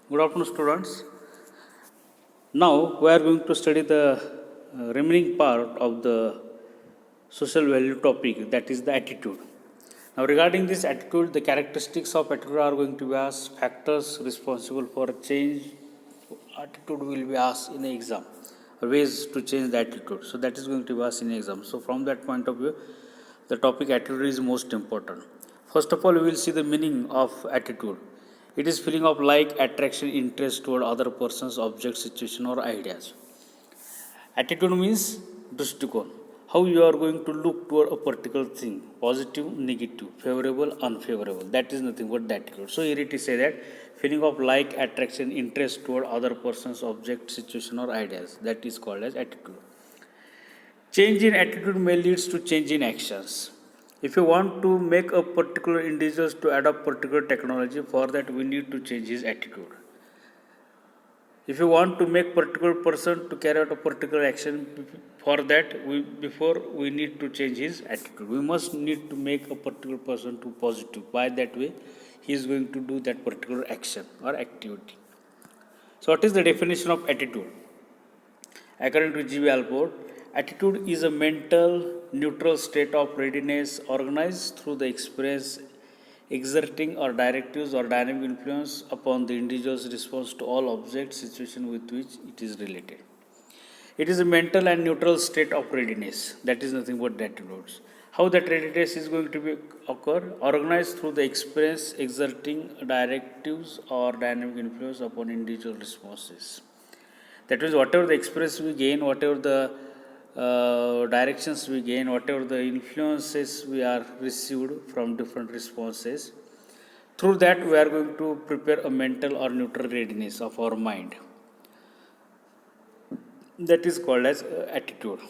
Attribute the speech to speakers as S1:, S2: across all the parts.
S1: Good afternoon, students. Now we are going to study the remaining part of the social value topic, that is the attitude. Now, regarding this attitude, the characteristics of attitude are going to be asked, factors responsible for change. Attitude will be asked in the exam, ways to change the attitude. So, that is going to be asked in the exam. So, from that point of view, the topic attitude is most important. First of all, we will see the meaning of attitude. It is feeling of like, attraction, interest toward other persons, objects, situation, or ideas. Attitude means drishtikon, how you are going to look toward a particular thing, positive, negative, favorable, unfavorable. That is nothing but the attitude. So here it is say that feeling of like, attraction, interest toward other persons, object, situation, or ideas. That is called as attitude. Change in attitude may leads to change in actions. If you want to make a particular individual to adopt particular technology, for that we need to change his attitude. If you want to make particular person to carry out a particular action, for that before we need to change his attitude. We must need to make a particular person to positive. By that way, he is going to do that particular action or activity. So, what is the definition of attitude? According to G.B. Alport, attitude is a mental neutral state of readiness organized through the experience exerting or directives or dynamic influence upon the individual's response to all objects, situation with which it is related. It is a mental and neutral state of readiness. That is nothing but attitudes. How that readiness is going to be occur? Organized through the experience exerting directives or dynamic influence upon individual responses. That means whatever the experience we gain, whatever the directions we gain, whatever the influences we are received from different responses, through that we are going to prepare a mental or neutral readiness of our mind. That is called as attitude.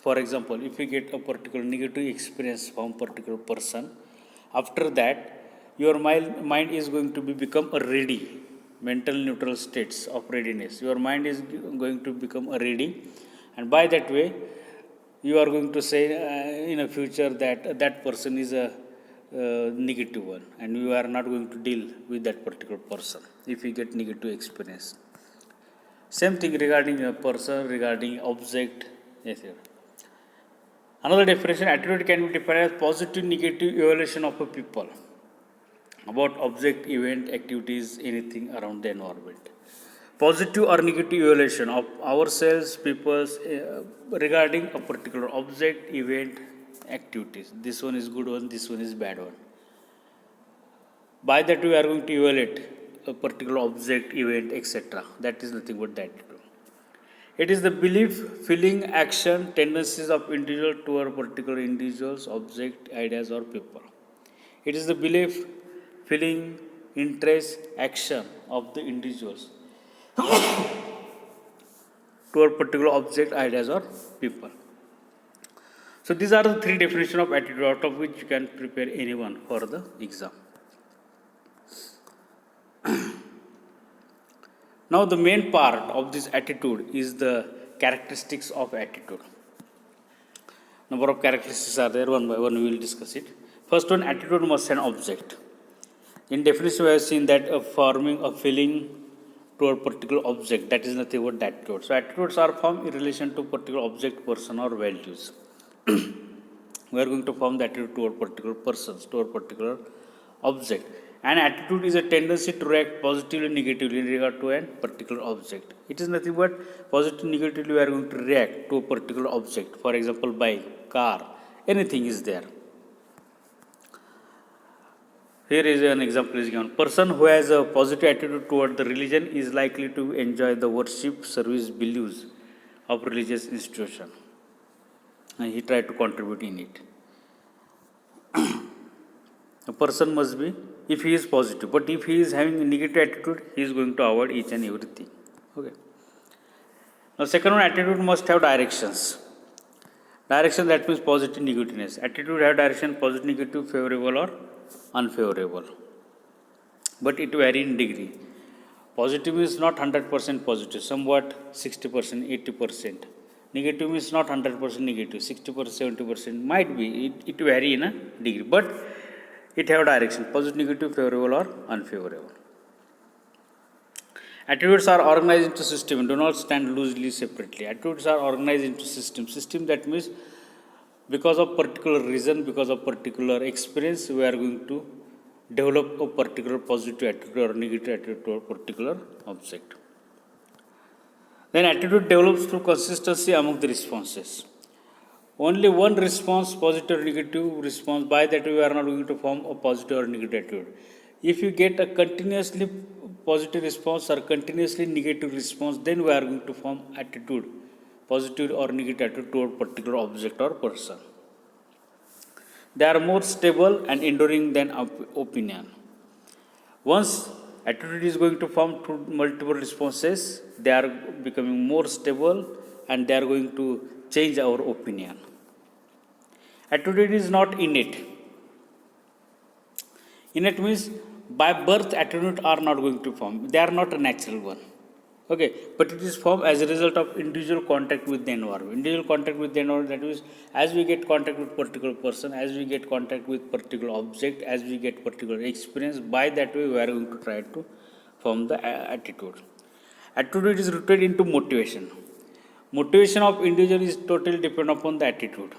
S1: For example, if you get a particular negative experience from particular person, after that your mind is going to become a ready, mental neutral states of readiness. Your mind is going to become a ready, and by that way you are going to say in a future that that person is a negative one, and you are not going to deal with that particular person if you get negative experience. Same thing regarding a person, regarding object. Yes, sir. Another definition, attitude can be defined as positive, negative evaluation of a people about object, event, activities, anything around the environment. Positive or negative evaluation of ourselves, peoples, regarding a particular object, event, activities. This one is good one, this one is bad one. By that we are going to evaluate a particular object, event, etc. That is nothing but the attitude. It is the belief, feeling, action, tendencies of individual toward particular individuals, object, ideas, or people. It is the belief, feeling, interest, action of the individuals toward particular object, ideas, or people. So these are the three definitions of attitude, out of which you can prepare anyone for the exam. Now the main part of this attitude is the characteristics of attitude. Number of characteristics are there, one by one we will discuss it. First one, attitude must have an object. In definition, we have seen that forming a feeling to a particular object, that is nothing but attitude. So attitudes are formed in relation to particular object, person, or values. We are going to form the attitude toward particular persons, toward particular object. An attitude is a tendency to react positively, negatively in regard to a particular object. It is nothing but positive, negatively we are going to react to a particular object. For example, bike, car, anything is there. Here is an example is given. Person who has a positive attitude toward the religion is likely to enjoy the worship, service, beliefs of religious institution. And he tried to contribute in it. A person must be, if he is positive, but if he is having a negative attitude, he is going to avoid each and everything. Okay. Now, second one, attitude must have directions. Direction, that means positive, negativeness. Attitude have direction, positive, negative, favorable, or unfavorable. But it vary in degree. Positive is not 100% positive, somewhat 60%, 80%. Negative is not 100% negative, 60%, 70%. Might be, it vary in a degree. But it have direction, positive, negative, favorable, or unfavorable. Attitudes are organized into system, do not stand loosely separately. Attitudes are organized into system. System, that means because of particular reason, because of particular experience, we are going to develop a particular positive attitude or negative attitude to a particular object. Then attitude develops through consistency among the responses. Only one response, positive or negative response, by that we are not going to form a positive or negative attitude. If you get a continuously positive response or continuously negative response, then we are going to form attitude, positive or negative attitude toward particular object or person. They are more stable and enduring than opinion. Once attitude is going to form through multiple responses, they are becoming more stable and they are going to change our opinion. Attitude is not innate. Innate means by birth attitude are not going to form. They are not a natural one. Okay, but it is formed as a result of individual contact with the environment. Individual contact with the environment, that means as we get contact with particular person, as we get contact with particular object, as we get particular experience, by that way we are going to try to form the attitude. Attitude is rooted into motivation. Motivation of individual is totally dependent upon the attitude.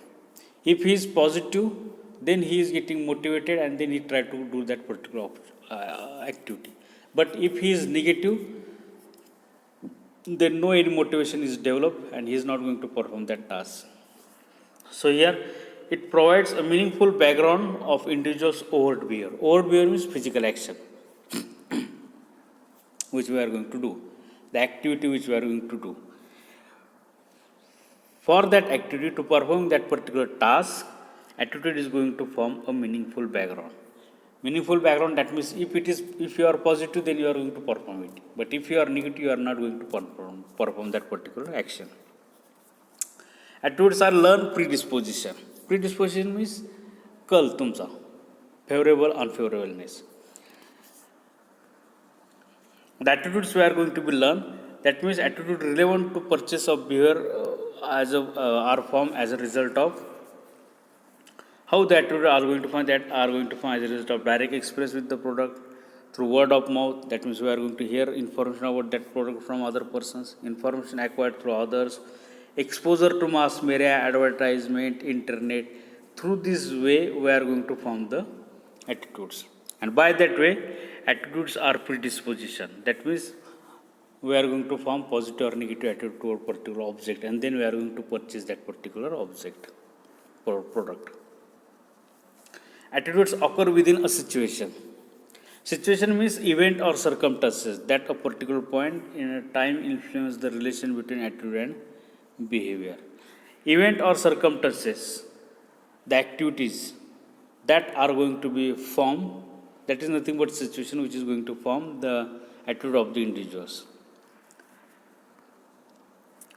S1: If he is positive, then he is getting motivated and then he try to do that particular activity. But if he is negative, then no any motivation is developed and he is not going to perform that task. So here it provides a meaningful background of individual's overt behavior. Overt behavior means physical action which we are going to do, the activity which we are going to do. For that activity to perform that particular task, attitude is going to form a meaningful background. Meaningful background, that means if you are positive, then you are going to perform it. But if you are negative, you are not going to perform that particular action. Attitudes are learned predisposition. Predisposition means कल तुमचा favorable unfavorableness. The attitudes we are going to be learned. That means attitude relevant to purchase of behavior are formed as a result of how the attitude are going to find that are going to find as a result of direct experience with the product through word of mouth. That means we are going to hear information about that product from other persons, information acquired through others, exposure to mass media, advertisement, internet. Through this way, we are going to form the attitudes. And by that way, attitudes are predisposition. That means we are going to form positive or negative attitude toward particular object, and then we are going to purchase that particular object or product. Attitudes occur within a situation. Situation means event or circumstances that a particular point in a time influence the relation between attitude and behavior. Event or circumstances, the activities that are going to be formed, that is nothing but situation which is going to form the attitude of the individuals.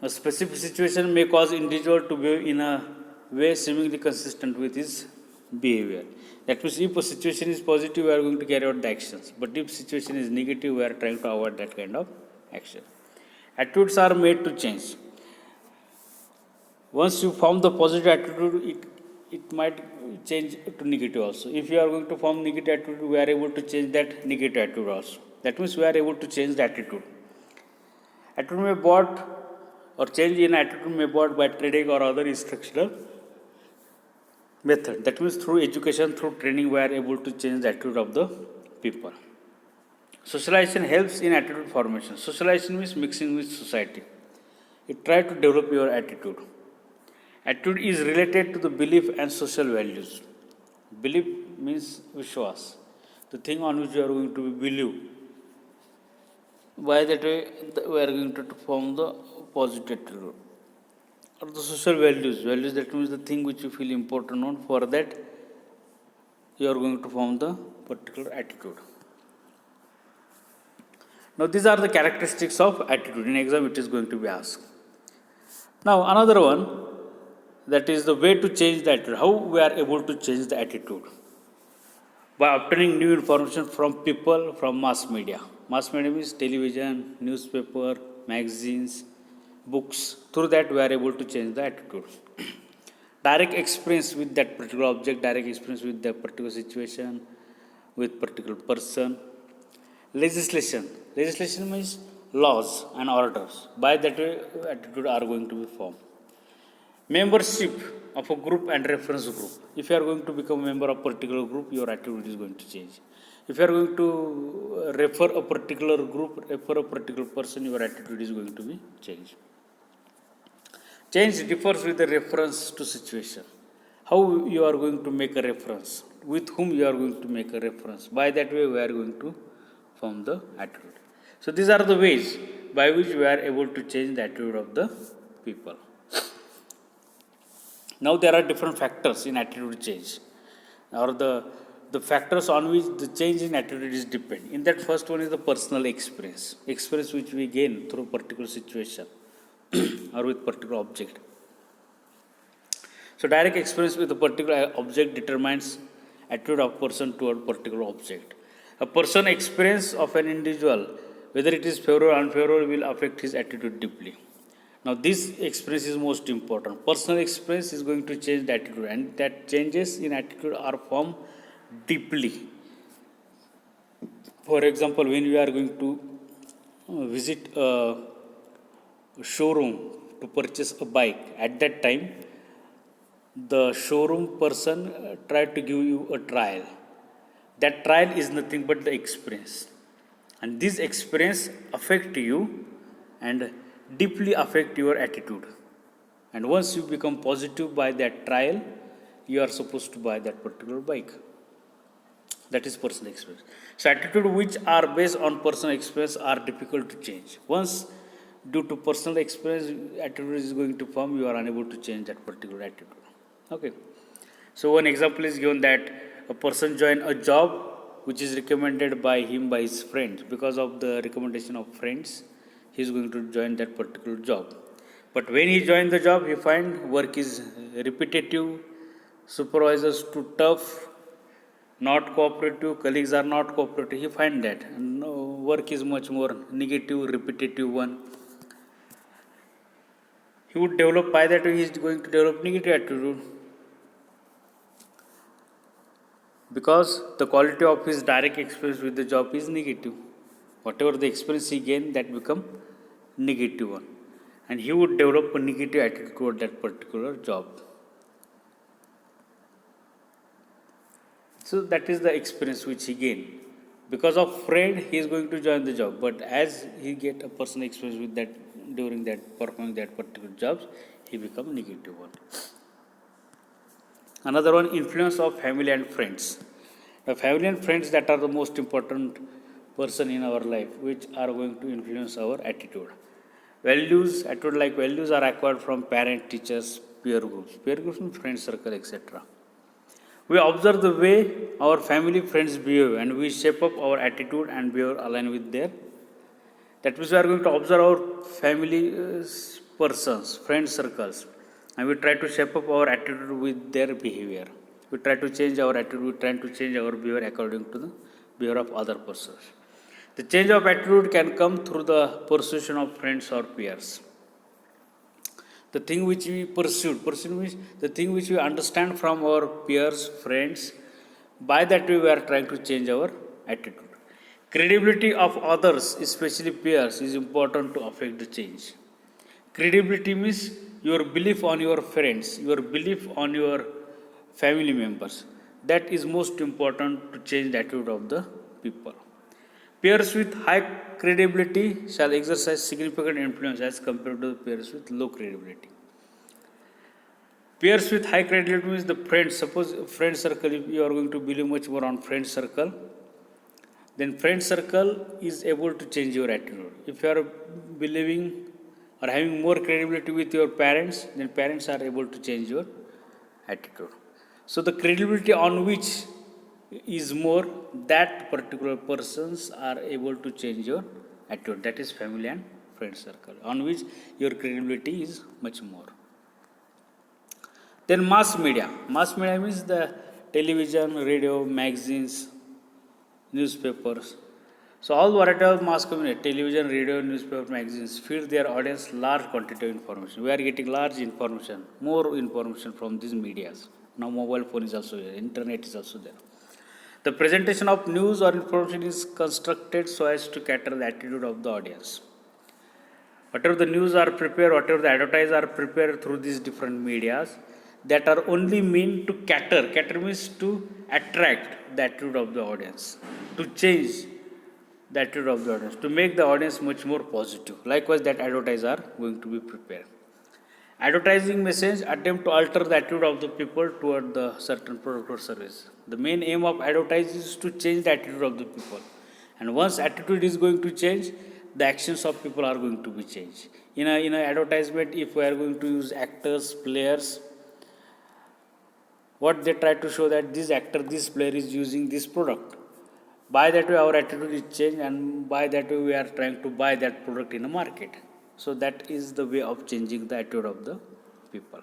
S1: A specific situation may cause individual to behave in a way seemingly consistent with his behavior. That means if a situation is positive, we are going to carry out the actions. But if situation is negative, we are trying to avoid that kind of action. Attitudes are made to change. Once you form the positive attitude, it might change to negative also. If you are going to form negative attitude, we are able to change that negative attitude also. That means we are able to change the attitude. Attitude may be bought or change in attitude may be bought by training or other instructional method. That means through education, through training, we are able to change the attitude of the people. Socialization helps in attitude formation. Socialization means mixing with society. It tries to develop your attitude. Attitude is related to the belief and social values. Belief means vishwas, the thing on which you are going to believe. By that way, we are going to form the positive attitude. Or the social values. Values, that means the thing which you feel important on. For that, you are going to form the particular attitude. Now, these are the characteristics of attitude. In exam, it is going to be asked. Now, another one, that is the way to change the attitude. How we are able to change the attitude? By obtaining new information from people, from mass media. Mass media means television, newspaper, magazines, books. Through that, we are able to change the attitude. Direct experience with that particular object, direct experience with that particular situation, with particular person. Legislation. Legislation means laws and orders. By that way, attitude are going to be formed. Membership of a group and reference group. If you are going to become a member of a particular group, your attitude is going to change. If you are going to refer a particular group, refer a particular person, your attitude is going to be changed. Change differs with the reference to situation. How you are going to make a reference, with whom you are going to make a reference. By that way, we are going to form the attitude. So these are the ways by which we are able to change the attitude of the people. Now there are different factors in attitude change, or the factors on which the change in attitude is depend. In that, first one is the personal experience which we gain through particular situation or with particular object. So direct experience with a particular object determines attitude of person toward particular object. A person experience of an individual, whether it is favorable or unfavorable, will affect his attitude deeply. Now this experience is most important. Personal experience is going to change the attitude, and that changes in attitude are formed deeply. For example, when we are going to visit a showroom to purchase a bike, at that time the showroom person tried to give you a trial. That trial is nothing but the experience, and this experience affect you and deeply affect your attitude. And once you become positive by that trial, you are supposed to buy that particular bike. That is personal experience. So attitude which are based on personal experience are difficult to change. Once due to personal experience attitude is going to form, you are unable to change that particular attitude. Okay. So one example is given that a person join a job which is recommended by him by his friends. Because of the recommendation of friends, he is going to join that particular job. But when he joined the job, he find work is repetitive, supervisors too tough, not cooperative, colleagues are not cooperative. He find that work is much more negative, repetitive one. He would develop, by that way he is going to develop negative attitude, because the quality of his direct experience with the job is negative. Whatever the experience he gained, that become negative one, and he would develop a negative attitude toward that particular job. So that is the experience which he gained. Because of friend, he is going to join the job, but as he get a personal experience with that during that performing that particular jobs, he become negative one. Another one, influence of family and friends. The family and friends that are the most important person in our life, which are going to influence our attitude. Values, attitude like values are acquired from parent, teachers, peer groups and friend circle, etc. We observe the way our family friends behave, and we shape up our attitude and behavior align with their. That means we are going to observe our family persons, friend circles, and we try to shape up our attitude with their behavior. We try to change our attitude, we try to change our behavior according to the behavior of other persons. The change of attitude can come through the persuasion of friends or peers. The thing which we pursue means the thing which we understand from our peers, friends, by that way we are trying to change our attitude. Credibility of others, especially peers, is important to affect the change. Credibility means your belief on your friends, your belief on your family members. That is most important to change the attitude of the people. Peers with high credibility shall exercise significant influence as compared to peers with low credibility. Peers with high credibility means the friends. Suppose friend circle, if you are going to believe much more on friend circle, then friend circle is able to change your attitude. If you are believing or having more credibility with your parents, then parents are able to change your attitude. So the credibility on which is more, that particular persons are able to change your attitude. That is family and friend circle, on which your credibility is much more. Then mass media. Mass media means the television, radio, magazines, newspapers. So all variety of mass communication, television, radio, newspaper, magazines feed their audience large quantity of information. We are getting large information, more information from these medias. Now mobile phone is also there, internet is also there. The presentation of news or information is constructed so as to cater the attitude of the audience. Whatever the news are prepared, whatever the advertise are prepared through these different medias, that are only meant to cater. Cater means to attract the attitude of the audience, to change the attitude of the audience, to make the audience much more positive. Likewise, that advertise are going to be prepared. Advertising message attempt to alter the attitude of the people toward the certain product or service. The main aim of advertising is to change the attitude of the people. And once attitude is going to change, the actions of people are going to be changed. In a advertisement, if we are going to use actors, players, what they try to show that this actor, this player is using this product. By that way, our attitude is changed, and by that way, we are trying to buy that product in the market. So that is the way of changing the attitude of the people.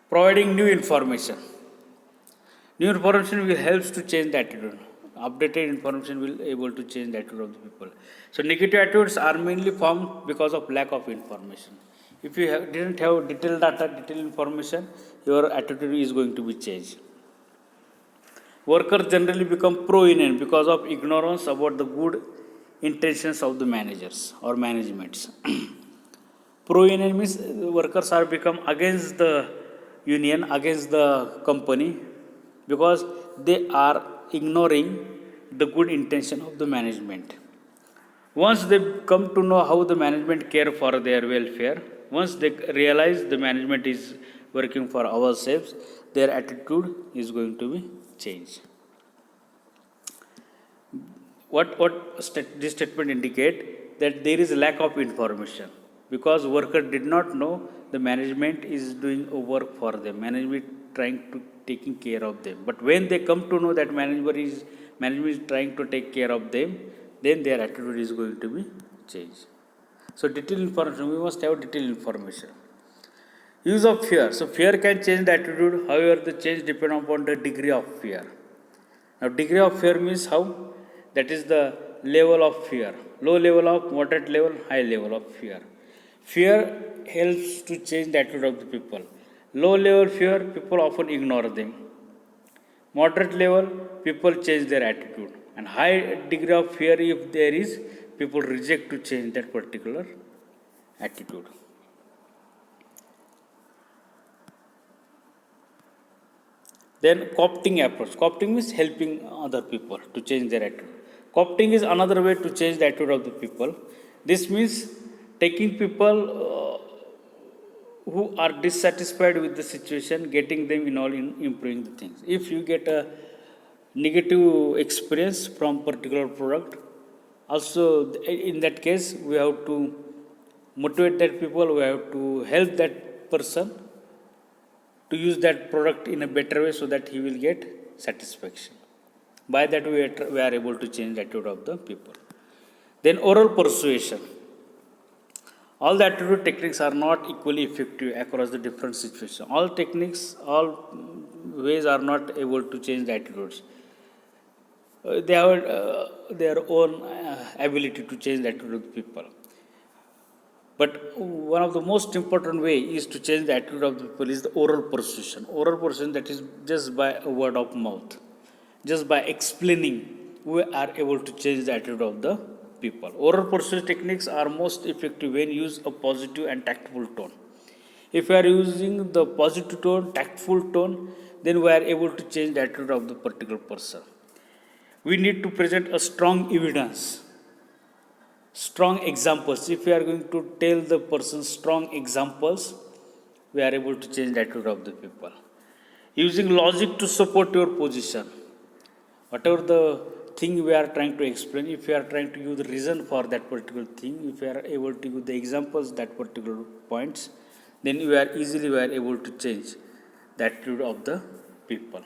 S1: Providing new information. New information will help to change the attitude. Updated information will able to change the attitude of the people. So negative attitudes are mainly formed because of lack of information. If you didn't have detailed data, detailed information, your attitude is going to be changed. Workers generally become pro-union because of ignorance about the good intentions of the managers or managements. Pro-union means workers are become against the union, against the company, because they are ignoring the good intention of the management. Once they come to know how the management care for their welfare, once they realize the management is working for ourselves, their attitude is going to be changed. This statement indicate that there is a lack of information because worker did not know the management is doing a work for them. Management trying to taking care of them. But when they come to know that management is trying to take care of them, then their attitude is going to be changed. So detailed information, we must have detailed information. Use of fear. So fear can change the attitude. However, the change depends upon the degree of fear. Now, degree of fear means how? That is the level of fear. Low level of, moderate level, high level of fear. Fear helps to change the attitude of the people. Low level fear, people often ignore them. Moderate level, people change their attitude. And high degree of fear, if there is, people reject to change that particular attitude. Then co-opting approach. Co-opting means helping other people to change their attitude. Co-opting is another way to change the attitude of the people. This means taking people who are dissatisfied with the situation, getting them involved in improving the things. If you get a negative experience from particular product, also in that case we have to motivate that people, we have to help that person to use that product in a better way so that he will get satisfaction. By that we are able to change the attitude of the people. Then oral persuasion. All the attitude techniques are not equally effective across the different situations. All techniques, all ways are not able to change the attitudes. They have their own ability to change the attitude of the people. But one of the most important way is to change the attitude of the people is the oral persuasion. Oral persuasion, that is just by a word of mouth. Just by explaining, we are able to change the attitude of the people. Oral persuasion techniques are most effective when used a positive and tactful tone. If we are using the positive tone, tactful tone, then we are able to change the attitude of the particular person. We need to present a strong evidence, strong examples. If we are going to tell the person strong examples, we are able to change the attitude of the people. Using logic to support your position. Whatever the thing we are trying to explain, if we are trying to use the reason for that particular thing, if we are able to use the examples, that particular points, then we are able to change the attitude of the people.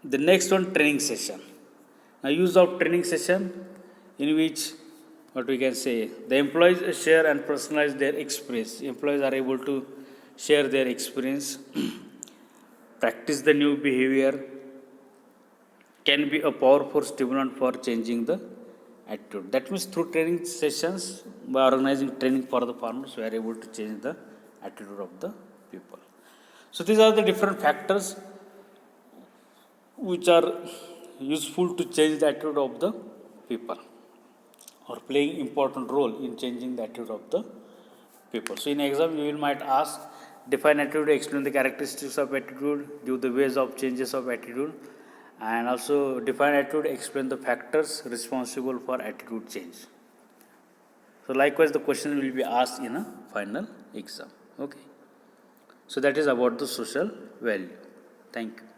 S1: The next one, training session. Now, use of training session in which, what we can say, the employees share and personalize their experience. Employees are able to share their experience, practice the new behavior, can be a powerful stimulant for changing the attitude. That means through training sessions, by organizing training for the farmers, we are able to change the attitude of the people. So these are the different factors which are useful to change the attitude of the people. or playing important role in changing the attitude of the people. So in exam, you will might ask, define attitude, explain the characteristics of attitude, give the ways of changes of attitude, and also define attitude, explain the factors responsible for attitude change. So likewise, the question will be asked in a final exam. Okay. So that is about the social value. Thank you.